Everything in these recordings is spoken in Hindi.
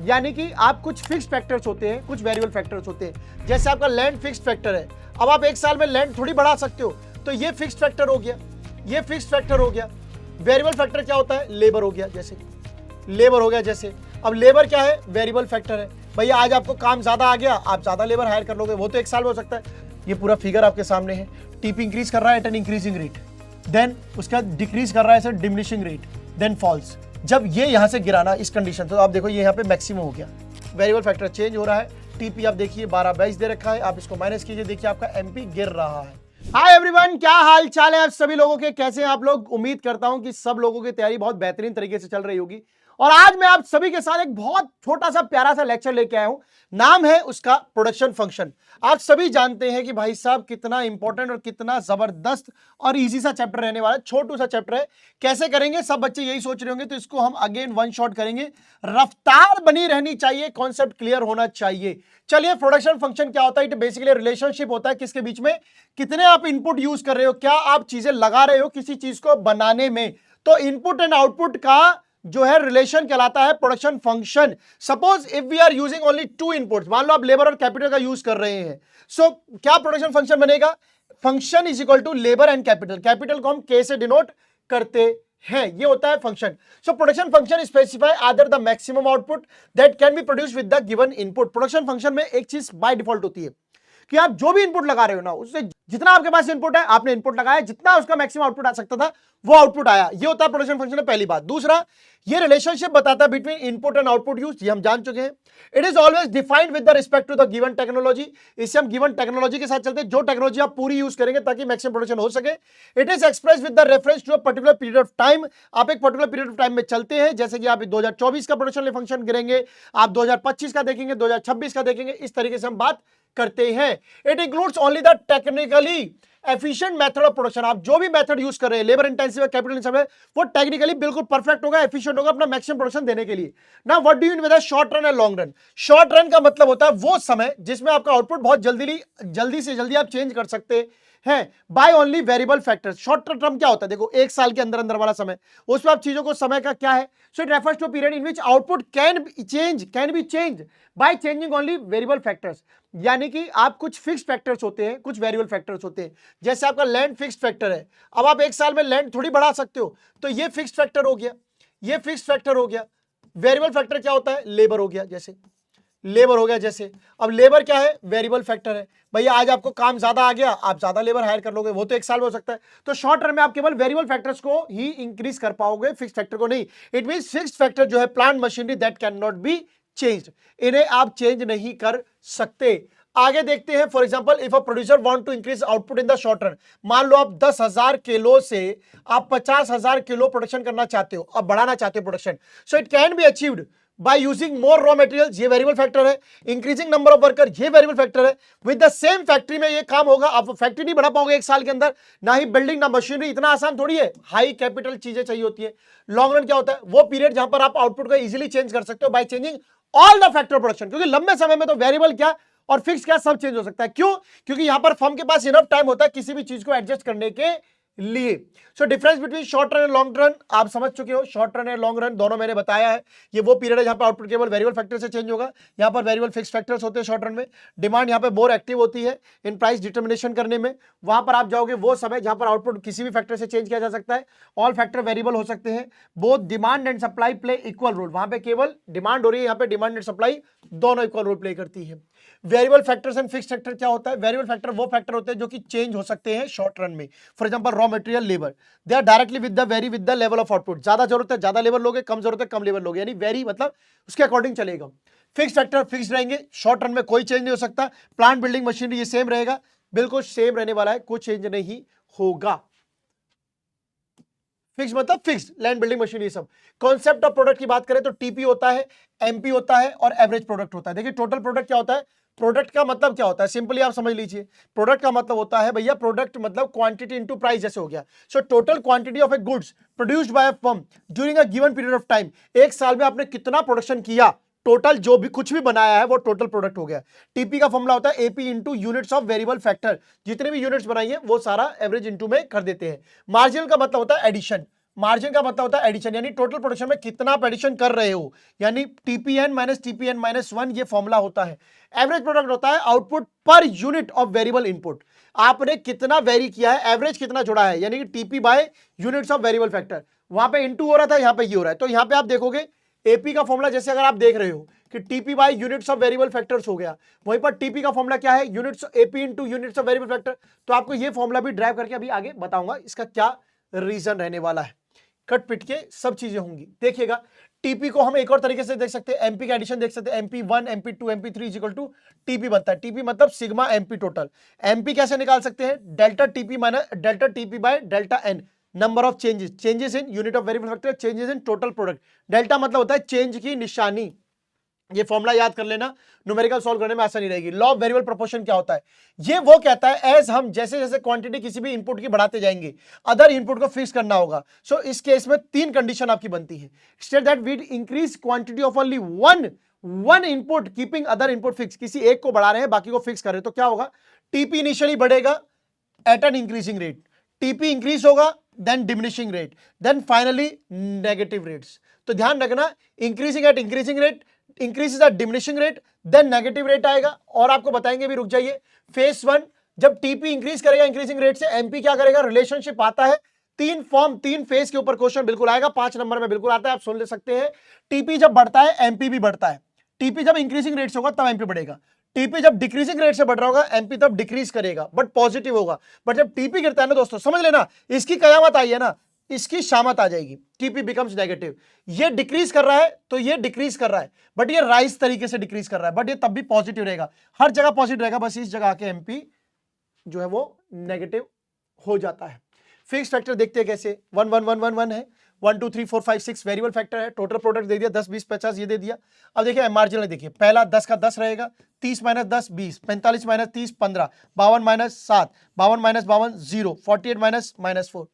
यानी कि आप कुछ फिक्स फैक्टर्स होते हैं, कुछ वेरिएबल फैक्टर्स होते हैं। जैसे आपका लैंड फिक्स फैक्टर है, अब आप एक साल में लैंड थोड़ी बढ़ा सकते हो, तो ये फिक्स फैक्टर हो गया, ये फिक्स फैक्टर हो गया। वेरिएबल फैक्टर क्या होता है? लेबर हो गया, जैसे लेबर हो गया। जैसे अब लेबर क्या है? वेरिएबल फैक्टर है। भैया आज आपको काम ज्यादा आ गया, आप ज्यादा लेबर हायर कर लोगे, वो तो एक साल में हो सकता है। ये पूरा फिगर आपके सामने है। टीपी इंक्रीज कर रहा है at an increasing rate, then उसका डिक्रीज कर रहा है डिमिनिशिंग रेट, देन फॉल्स। जब ये यहां से गिराना इस कंडीशन, तो आप देखो ये यहाँ पे मैक्सिमम हो गया, वेरिएबल फैक्टर चेंज हो रहा है। टीपी आप देखिए 12-22 दे रखा है, आप इसको माइनस कीजिए, देखिए आपका एमपी गिर रहा है। हाय एवरीवन, क्या हाल चाल है आप सभी लोगों के? कैसे हैं आप लोग? उम्मीद करता हूं कि सब लोगों की तैयारी बहुत बेहतरीन तरीके से चल रही होगी। और आज मैं आप सभी के साथ एक बहुत छोटा सा प्यारा सा लेक्चर लेके आया हूं। नाम है उसका प्रोडक्शन फंक्शन। आप सभी जानते हैं कि भाई साहब कितना इंपॉर्टेंट और कितना जबरदस्त और इजी सा चैप्टर रहने वाला है, छोटू सा चैप्टर है। कैसे करेंगे सब बच्चे यही सोच रहे होंगे, तो इसको हम अगेन वन शॉट करेंगे। रफ्तार बनी रहनी चाहिए, कॉन्सेप्ट क्लियर होना चाहिए। चलिए, प्रोडक्शन फंक्शन क्या होता है? इट बेसिकली रिलेशनशिप होता है किसके बीच में? कितने आप इनपुट यूज कर रहे हो, क्या आप चीजें लगा रहे हो किसी चीज को बनाने में, तो इनपुट एंड आउटपुट का जो है रिलेशन कहलाता है production function. Suppose if we are using only 2 inputs, मान लो आप लेबर और कैपिटल का यूज कर रहे हैं, सो क्या प्रोडक्शन फंक्शन बनेगा? Function is equal to labour and capital. Capital को हम के से डिनोट करते हैं, ये होता है function. So production function specify either the maximum output that can be produce with the given input. Production function में एक चीज बाय डिफॉल्ट होती है कि आप जो भी इनपुट लगा रहे हो ना, उससे जितना आपके पास इनपुट है, आपने इनपुट लगाया, जितना उसका मैक्सिमम आउटपुट आ सकता था वो आउटपुट आया। ये होता है प्रोडक्शन फंक्शन में पहली बात। दूसरा, ये रिलेशनशिप बताता है between input and output use, ये हम जान चुके हैं। It is always defined with the respect to the given technology. इससे हम गिवन टेक्नोलॉजी के साथ चलते हैं, जो टेक्नोलॉजी आप पूरी यूज करेंगे ताकि मैक्सिमम प्रोडक्शन हो सके। It is express with the reference to a particular period of time. आप एक पर्टिकुलर पीरियड ऑफ टाइम में चलते हैं, जैसे कि आप 2024 का प्रोडक्शन फंक्शन गिरेंगे, आप 2025 का देखेंगे, 2026 का देखेंगे, इस तरीके से हम बात करते हैं। It includes only the technically efficient method of production. आप जो भी मेथड यूज कर रहे हैं, लेबर इंटेंसिव है, कैपिटल इंटेंसिव है, वो टेक्निकली बिल्कुल परफेक्ट होगा, एफिशिएंट होगा अपना मैक्सिमम प्रोडक्शन देने के लिए। ना what do you mean by short run and long run? Short run का मतलब होता है वो समय जिसमें आपका आउटपुट बहुत जल्दी से जल्दी आप चेंज कर सकते हैं by only variable factors. Short term क्या होता है? देखो, एक साल के अंदर अंदर वाला समय, उसमें आप चीजों को समय का क्या है? So it refers to period in which output can be change by changing only variable factors. यानी कि आप कुछ फिक्स फैक्टर्स होते हैं, कुछ वेरिएबल फैक्टर्स होते हैं। जैसे आपका लैंड फिक्स फैक्टर है, अब आप एक साल में लैंड थोड़ी बढ़ा सकते हो, तो ये फिक्स फैक्टर हो गया, ये फिक्स फैक्टर हो गया। वेरिएबल फैक्टर क्या होता है? लेबर हो गया, जैसे लेबर हो गया। जैसे अब लेबर क्या है? वेरिएबल फैक्टर है। भैया आज आपको काम ज्यादा आ गया, आप ज्यादा लेबर हायर कर लोगे, वो तो एक साल में हो सकता है। तो शॉर्ट टर्म में आप केवल वेरिएबल फैक्टर्स को ही इंक्रीज कर पाओगे, फिक्स फैक्टर को नहीं। इट मींस फिक्स्ड फैक्टर जो है plant machinery that can not be changed, इन्हें आप चेंज नहीं कर सकते। आगे देखते हैं। For example, if a producer want to increase output in the short run, मान लो आप 10,000 किलो से आप 50,000 किलो प्रोडक्शन करना चाहते हो, अब बढ़ाना चाहते हो production, so it can be achieved by using more raw materials, ये वेरिएबल फैक्टर है। इंक्रीजिंग नंबर ऑफ वर्कर, ये वेरिएबल फैक्टर है। विद द सेम फैक्ट्री में ये काम होगा, आप फैक्ट्री नहीं बढ़ा पाओगे एक साल के अंदर, ना ही बिल्डिंग ना मशीनरी, इतना आसान थोड़ी है, हाई कैपिटल चीजें चाहिए होती है। लॉन्ग रन क्या होता है? वो पीरियड जहां पर आप आउटपुट को इजीली चेंज कर सकते हो by changing all the factor production, क्योंकि लंबे समय में तो वेरिएबल क्या और फिक्स क्या सब चेंज हो सकता है। क्यों? क्योंकि यहां पर फर्म के पास इनफ टाइम होता है किसी भी चीज को एडजस्ट करने के लिए। So difference between short run and long run आप समझ चुके हो। Short run and long run दोनों मैंने बताया है। ये वो पीरियड है जहां पर आउटपुट केवल वेरिएबल फैक्टर से चेंज होगा, यहां पर वेरिएबल फिक्स फैक्टर्स होते हैं शॉर्ट रन में। डिमांड यहां पे मोर एक्टिव होती है इन प्राइस डिटर्मिनेशन करने में। वहां पर आप जाओगे वो समय जहां पर आउटपुट किसी भी फैक्टर से चेंज किया जा सकता है, ऑल फैक्टर वेरिएबल हो सकते हैं। Both demand and supply play equal role, वहां पे केवल डिमांड हो रही है, यहां पे डिमांड एंड सप्लाई दोनों इक्वल रोल प्ले करती है। Variable factors and fixed factor क्या होता है? वेरिएबल फैक्टर वो फैक्टर होते हैं जो कि चेंज हो सकते हैं शॉर्ट रन में। For example raw material, labour, they are directly with the level of output. ज्यादा जरूरत है ज्यादा लेबर लोगे, कम जरूरत है कम लेबर लोगे, यानी वेरी मतलब उसके अकॉर्डिंग चलेगा। फिक्स्ड फैक्टर फिक्स रहेंगे, शॉर्ट रन में कोई चेंज नहीं हो सकता। प्लांट बिल्डिंग मशीनरी ये सेम रहेगा, बिल्कुल सेम रहने वाला है, कुछ चेंज नहीं होगा। फिक्स मतलब फिक्स, लैंड बिल्डिंग मशीनरी सब। कॉन्सेप्ट ऑफ प्रोडक्ट की बात करें तो टीपी होता है, एमपी होता है और एवरेज प्रोडक्ट होता है। देखिए टोटल प्रोडक्ट क्या होता है? प्रोडक्ट का मतलब क्या होता है? सिंपली आप समझ लीजिए, प्रोडक्ट का मतलब होता है भैया, प्रोडक्ट मतलब क्वांटिटी इनटू प्राइस जैसे हो गया। So total quantity of A goods produced by a firm during a given period of time. एक साल में आपने कितना प्रोडक्शन किया, टोटल जो भी कुछ भी बनाया है वो टोटल प्रोडक्ट हो गया। टीपी का फॉर्मूला होता है AP into units of variable factor, जितने भी यूनिट्स बनाई है वो सारा एवरेज इंटू में कर देते हैं। मार्जिनल का मतलब होता है एडिशन, मार्जिन का मतलब होता है एडिशन, यानी टोटल प्रोडक्शन में कितना आप एडिशन कर रहे हो, यानी टीपीएन माइनस 1 ये फॉर्मूला होता है। एवरेज प्रोडक्ट होता है output per unit of variable input, आपने कितना वेरी किया है, एवरेज कितना जोड़ा है, यानी कि TP by units of variable factor. वहां पे इनटू हो रहा था, यहां पे ये हो रहा है। तो यहां पे आप देखोगे एपी का फॉर्मूला, जैसे अगर आप देख रहे हो कि TP by units of variable factors हो गया, वहीं पर टीपी का फॉर्मूला क्या है, units AP into units of variable factor. तो आपको ये फॉर्मूला भी ड्राइव करके अभी आगे बताऊंगा इसका क्या रीजन रहने वाला है, कट पिट के सब चीजें होंगी। देखिएगा टीपी को हम एक और तरीके से देख सकते हैं, एमपी का एडिशन देख सकते हैं, MP1 MP2 MP3 is equal to TP बनता है। टीपी मतलब सिग्मा एमपी टोटल। एमपी कैसे निकाल सकते हैं, delta TP minus delta TP by delta N, number of changes in unit of variable factor, changes in total product. Delta मतलब होता है चेंज की निशानी। ये फॉर्मूला याद कर लेना, न्यूमेरिकल सॉल्व करने में आसानी रहेगी। लॉ ऑफ वेरिएबल प्रोपोर्शन क्या होता है, ये वो कहता है एज हम जैसे जैसे क्वांटिटी किसी भी इनपुट की बढ़ाते जाएंगे, अदर इनपुट को फिक्स करना होगा। सो इस केस में 3 कंडीशन आपकी बनती है। State that we increase quantity of only one input keeping other input fix, किसी एक को बढ़ा रहे हैं बाकी को फिक्स कर रहे हैं, तो क्या होगा, टीपी इनिशियली बढ़ेगा at an increasing rate, TP increase होगा then diminishing rate, then finally negative rates. तो ध्यान रखना, increasing at increasing rate, increase at diminishing rate, then negative rate आएगा। और आपको बताएंगे भी, रुक जाइए, फेज 1 जब टीपी इंक्रीज करेगा इंक्रीजिंग रेट से, एमपी क्या करेगा, रिलेशनशिप आता है, 3 फेज के ऊपर क्वेश्चन बिल्कुल आएगा, 5 नंबर में बिल्कुल आता है, आप सुन ले सकते हैं। टीपी जब बढ़ता है एमपी भी बढ़ता है, टीपी जब इंक्रीजिंग रेट से होगा तब एमपी बढ़ेगा, टीपी जब डिक्रीजिंग रेट से बढ़ रहा होगा एमपी तब डिक्रीज करेगा बट पॉजिटिव होगा। बट जब टीपी गिरता है ना दोस्तों, समझ लेना इसकी कयामत आई है ना, इसकी शामत आ जाएगी, टीपी बिकम्स नेगेटिव। ये डिक्रीज कर रहा है तो ये डिक्रीज कर रहा है, बट ये राइज तरीके से डिक्रीज कर रहा है, बट ये तब भी पॉजिटिव रहेगा, हर जगह पॉजिटिव रहेगा, बस इस जगह आके एमपी जो है वो नेगेटिव हो जाता है। फिक्स फैक्टर देखते हैं कैसे, 1 1 1 1 1 है, 1 2 3 4 5 6 वेरिएबल फैक्टर है, टोटल प्रोडक्ट दे दिया 10 20 50 ये दे दिया। अब देखिए मार्जिनल देखिए, पहला 10 का 10 रहेगा, 30 minus 10 20, 45 minus 30 15, 52 minus 7, 52 minus 52 0, 48 minus 4।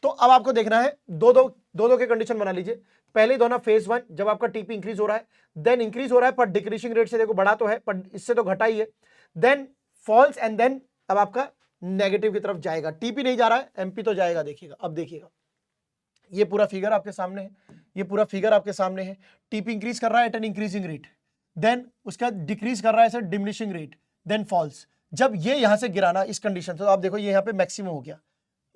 तो अब आपको देखना है दो के कंडीशन बना लीजिए। पहले दोनों फेज 1 जब आपका टीपी इंक्रीज हो रहा है, देन इंक्रीज हो रहा है पर डिक्रीजिंग रेट से, देखो बढ़ा तो है पर इससे तो घटा ही है, देन फॉल्स एंड देन अब आपका नेगेटिव की तरफ जाएगा, टीपी नहीं जा रहा है एमपी तो जाएगा। देखिएगा, अब देखिएगा ये पूरा फिगर आपके सामने है, ये पूरा फिगर आपके सामने है, टीपी इंक्रीज कर रहा है at an increasing rate, then उसका डिक्रीज कर रहा है डिमिनिशिंग रेट, देन फॉल्स। जब ये यहां से गिराना इस कंडीशन से, तो आप देखो ये यहां पे मैक्सिमम हो गया,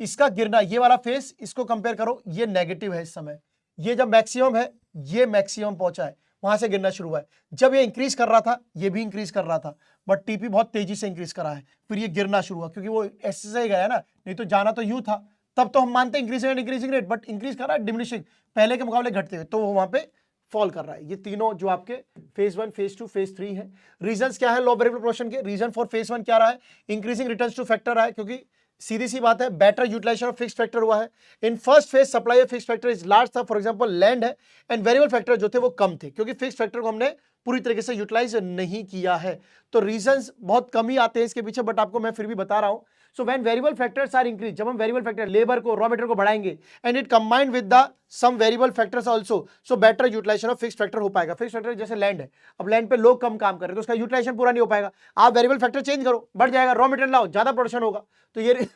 इसका गिरना, ये वाला फेस इसको कंपेयर करो, ये नेगेटिव है इस समय, ये जब मैक्सिमम है, ये मैक्सिमम पहुंचा है, वहां से गिरना शुरू हुआ है। जब ये इंक्रीज कर रहा था ये भी इंक्रीज कर रहा था, बट टीपी बहुत तेजी से इंक्रीज करा है, फिर ये गिरना शुरू हुआ, क्योंकि वो ऐसे से गया ना, नहीं तो जाना तो यूं था, तब तो हम मानते हैं इंक्रीजिंग रेट, बट इंक्रीज कर रहा है डिमिनिशिंग, पहले के मुकाबले घटते हुए, तो वो वहां पे फॉल कर रहा है। ये तीनों जो आपके फेज 1 फेज 2 फेज 3 है। रीजंस क्या है लॉ ऑफ वेरिएबल प्रोपोर्शन के, रीजन फॉर फेज 1 क्या रहा है, इंक्रीजिंग रिटर्न्स टू फैक्टर रहा है, क्योंकि सीधी सी बात है better utilisation of fixed factor हुआ है। In first phase supply of fixed factor is large था, फॉर एग्जांपल लैंड है, एंड वेरिएबल फैक्टर जो थे वो कम थे, क्योंकि फिक्स्ड फैक्टर को हमने पूरी तरीके से यूटिलाइज नहीं किया है। तो रीजंस बहुत कम ही आते हैं इसके पीछे, बट आपको मैं फिर भी बता रहा हूं। So when variable factors are increase, जब हम वेरिएबल फैक्टर लेबर को रॉ मटेरियल को बढ़ाएंगे and it combined with the some variable factors also, so better utilisation of fixed factor हो पाएगा। फिक्स्ड फैक्टर जैसे लैंड है, अब लैंड पे लोग कम काम कर रहे हैं तो उसका यूटिलाइजेशन पूरा नहीं हो पाएगा, आप वेरिएबल फैक्टर चेंज करो, बढ़ जाएगा, रॉ मटेरियल लाओ, ज्यादा प्रोडक्शन होगा, तो ये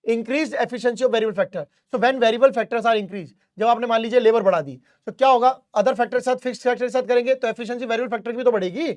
increase efficiency of variable factor. So when variable factors are increase, जब आपने मान लीजिए लेबर बढ़ा दी, तो क्या होगा, अदर फैक्टर के साथ फिक्स्ड फैक्टर के साथ करेंगे तो एफिशिएंसी वेरिएबल फैक्टर की भी तो बढ़ेगी।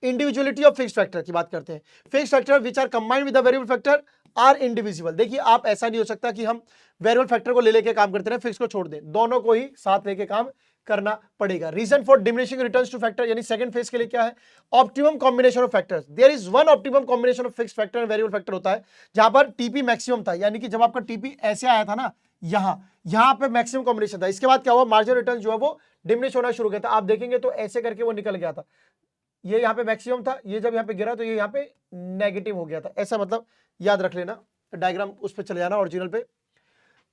इंडिविजुअलिटी ऑफ फिक्स्ड फैक्टर की बात करते हैं, fixed factor which are combined with the variable factor are indivisible. देखिए आप ऐसा नहीं हो सकता कि हम वेरिएबल फैक्टर को ले लेके काम करते रहे, फिक्स को छोड़ दें, दोनों को ही साथ लेके काम करना पड़ेगा। Reason for diminishing returns to factor, यानी सेकंड फेज के लिए क्या है, optimum combination of factors. There is one optimum combination of fixed factor and variable factor होता है, जहां पर टीपी मैक्सिमम था, यानी कि जब आपका टीपी ऐसे आया था ना, यहां पे मैक्सिमम कॉम्बिनेशन था, इसके बाद क्या हुआ, मार्जिनल रिटर्न जो है वो डिमिनिश होना शुरू किया था। आप देखेंगे तो ऐसे करके वो निकल गया था, ये यहाँ पे मैक्सिमम था, ये जब यहाँ पे गिरा तो ये यहाँ पे नेगेटिव हो गया था, ऐसा मतलब याद रख लेना, डायग्राम उस पर चले जाना ओरिजिनल पे।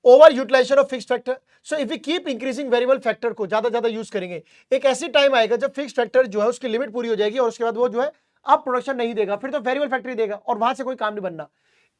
Over utilisation of fixed factor, so if we keep increasing variable factor को ज्यादा यूज करेंगे, एक ऐसी टाइम आएगा जब फिक्स्ड फैक्टर जो है उसकी लिमिट पूरी हो जाएगी और उसके बाद वो जो है अब प्रोडक्शन नहीं देगा, फिर तो वेरिएबल फैक्टर ही देगा और वहां से कोई काम नहीं बनना।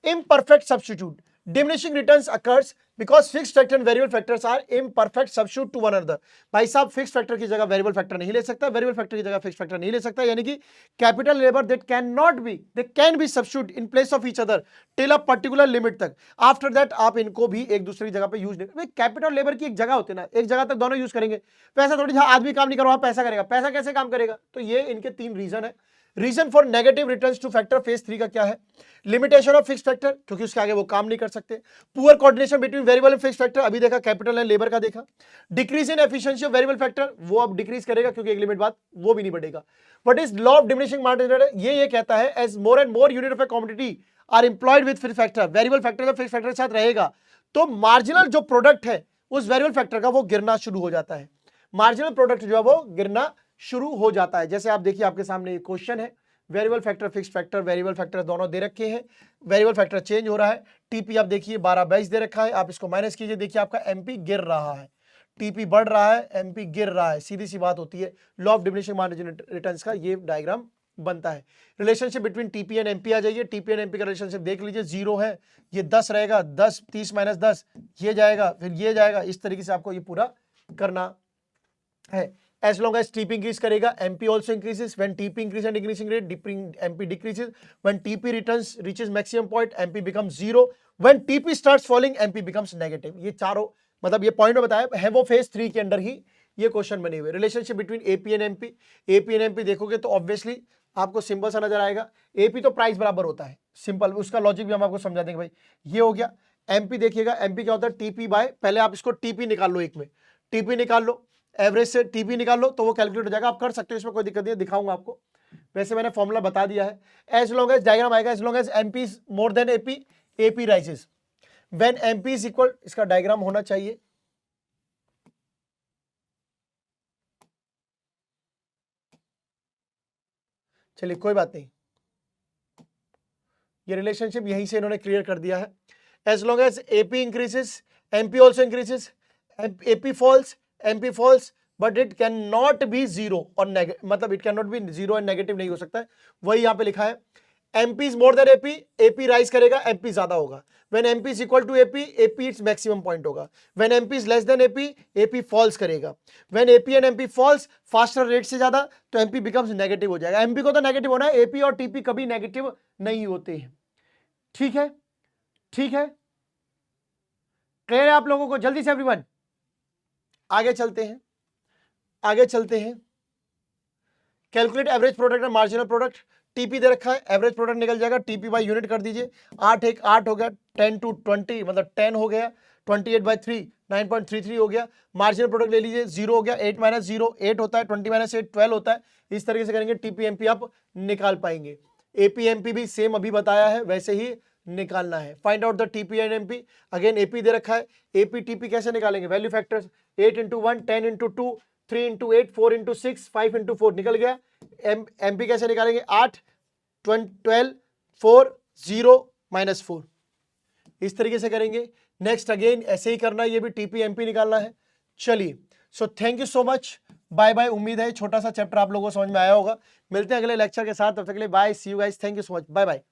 Imperfect substitute, diminishing returns occurs because fix factor and variable factors are imperfect substitute to one another. भाई साहब फिक्स फैक्टर की जगह वेरिएबल फैक्टर नहीं ले सकता, वेरिएबल फैक्टर की जगह फिक्स फैक्टर नहीं ले सकता, यानी कि capital labour that can not B, they can be substitute in place of each other till a particular limit तक। आफ्टर दैट आप इनको भी एक दूसरे की जगह पे यूज नहीं, कैपिटल लेबर की एक जगह होती है ना, एक जगह तक दोनों यूज करेंगे। पैसा थोड़ी, जहां आदमी काम नहीं कर रहा पैसा करेगा, पैसा कैसे काम करेगा? तो ये इनके 3 रीजन है। Reason for negative returns to factor phase 3 का क्या है? लिमिटेशन ऑफ फिक्स फैक्टर, क्योंकि उसके आगे वो काम नहीं कर सकते। Poor coordination between variable and fix factor, अभी देखा कैपिटल एंड लेबर का देखा। Decrease in efficiency of variable factor, वो अब डिक्रीज करेगा क्योंकि एक लिमिट बाद वो भी नहीं बढ़ेगा। What is law of diminishing margin? ये कहता है as more and more unit of a commodity are employed with fix factor, variable factor जब फिक्स फैक्टर के साथ रहेगा तो मार्जिनल जो प्रोडक्ट है उस वेरिएबल फैक्टर का वो गिरना शुरू हो जाता है। मार्जिनल प्रोडक्ट जो है वो गिरना शुरू हो जाता है। जैसे आप देखिए आपके सामने एक क्वेश्चन है, variable factor fixed factor variable factor दोनों दे रखे हैं, वेरिएबल फैक्टर चेंज हो रहा है, टीपी आप देखिए 12-22 दे रखा है, आप इसको माइनस कीजिए, देखिए आपका एमपी गिर रहा है, टीपी बढ़ रहा है, एमपी गिर रहा है, सीधी सी बात होती है। Law of diminishing marginal returns का ये डायग्राम बनता है। Relationship between TP and MP आ जाइए, टीपी एंड एमपी का रिलेशनशिप देख लीजिए, 0 है, ये 10 रहेगा, 10 30 माइनस 10 ये जाएगा, फिर ये जाएगा, इस तरीके से आपको ये पूरा करना है। As long as TP increase करेगा, MP also increases. When TP increase and increasing rate, MP decreases. When TP reaches maximum point, MP becomes 0. When TP starts falling, MP becomes negative. ये चारों मतलब ये पॉइंट में बताया है, वो फेज 3 के अंदर ही ये क्वेश्चन बने हुए। Relationship between AP and MP, AP and MP देखोगे तो ऑब्वियसली आपको सिंपल सा नजर आएगा। AP तो प्राइस बराबर होता है, सिंपल, उसका लॉजिक भी हम आपको समझा देंगे भाई। ये हो गया। MP देखिएगा, MP क्या होता है? TP बाय, पहले आप इसको TP निकाल लो, एक में TP निकाल लो, एवरेज से टीपी निकाल लो तो वो कैलकुलेट हो जाएगा। आप कर सकते हो, इसमें कोई दिक्कत नहीं है, दिखाऊंगा आपको, वैसे मैंने फॉर्मूला बता दिया है। एज लॉन्ग एज डायग्राम आएगा, as long as MP is more than AP, AP rises. When MP is equal, इसका डायग्राम होना चाहिए, चलिए कोई बात नहीं, ये रिलेशनशिप यहीं से इन्होंने क्लियर कर दिया है। As long as AP increases, MP also increases, AP falls, MP falls, but it can not be zero और मतलब it can not be zero and negative नहीं हो सकता है, वही यहां पे लिखा है। MP is more than AP, AP rise करेगा, एमपी ज्यादा होगा। When MP is equal to AP, AP its maximum point होगा। When MP is less than AP, AP false करेगा। When AP and MP falls faster rate से ज्यादा, तो एमपी बिकम्स नेगेटिव हो जाएगा। एमपी को तो नेगेटिव होना है, एपी और टीपी कभी नेगेटिव नहीं होते हैं। ठीक है, ठीक है, क्लियर है आप लोगों को? जल्दी से एवरीवन आगे चलते हैं, आगे चलते हैं। Calculate average product and marginal product, TP दे रखा है, एवरेज प्रोडक्ट निकल जाएगा, टीपी बाय यूनिट कर दीजिए, 8 1 8 हो गया, 10 to 20 मतलब 10 हो गया, 28/3 9.33 हो गया। मार्जिनल प्रोडक्ट ले लीजिए, 0 हो गया, 8 - 0 8 होता है, 20 - 8 12 होता है। इस तरीके से करेंगे टीपी एमपी आप निकाल पाएंगे। एपी एमपी भी सेम अभी बताया है वैसे ही निकालना है। Find out the TP and MP, again AP दे रखा है, एपी टीपी कैसे निकालेंगे? वैल्यू फैक्टर्स, 8 × 1 10 × 2 3 × 8 4 × 6 5 × 4 निकल गया। एमपी कैसे निकालेंगे? 8 12 4 0 -4, इस तरीके से करेंगे। नेक्स्ट अगेन ऐसे ही करना है, ये भी टीपी एमपी निकालना है। चलिए, so thank you so much, bye bye. उम्मीद है छोटा सा चैप्टर आप लोगों को समझ में आया होगा। मिलते हैं अगले लेक्चर के साथ, तब तक के लिए bye, see you guys, thank you so much, bye bye.